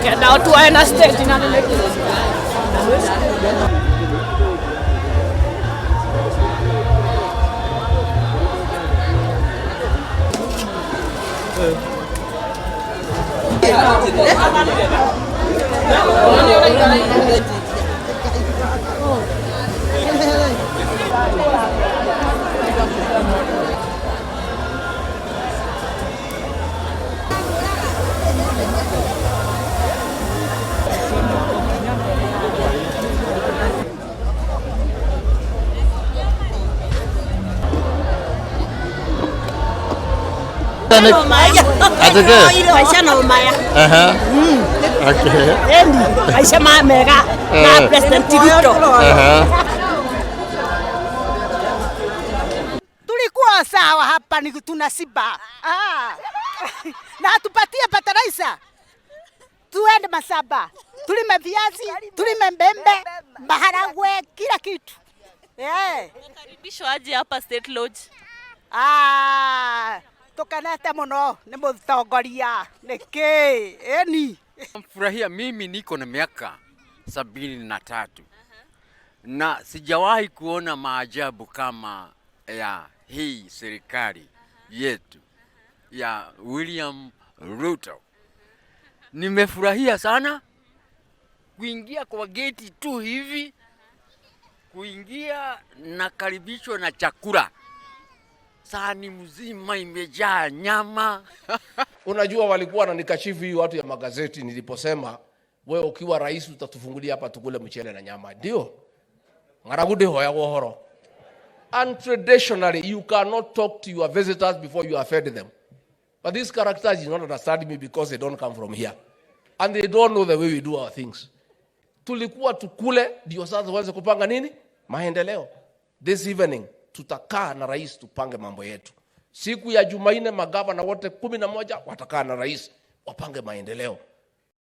kenda watu waenda stage na nile Maisha na umaya. Okay. Maisha mega na President Ruto. Tulikuwa sawa hapa ni tunasiba. Na tupatie fertilizer. Tuende Masaba. Tulime viazi, tulime mbembe, maharagwe, kila kitu. Karibishwa aje hapa State Lodge? Tukanete muno ni MUTONGORIA niki eni. Mfurahia, mimi niko na miaka 73 na sijawahi kuona maajabu kama ya hii serikali yetu ya William Ruto. Nimefurahia sana kuingia kwa geti tu hivi, kuingia na karibishwa na chakula. Sahani mzima imejaa nyama. Unajua walikuwa wananikashifu hii watu ya magazeti niliposema wewe ukiwa rais utatufungulia hapa tukule mchele na nyama. Ndio. Ngaragude hoya wohoro. And traditionally you cannot talk to your visitors before you have fed them. But these characters do not understand me because they don't come from here. And they don't know the way we do our things. Tulikuwa tukule ndio sasa waanze kupanga nini? Maendeleo. This evening tutakaa na rais tupange mambo yetu. Siku ya Jumanne magavana wote 11 watakaa na rais wapange maendeleo.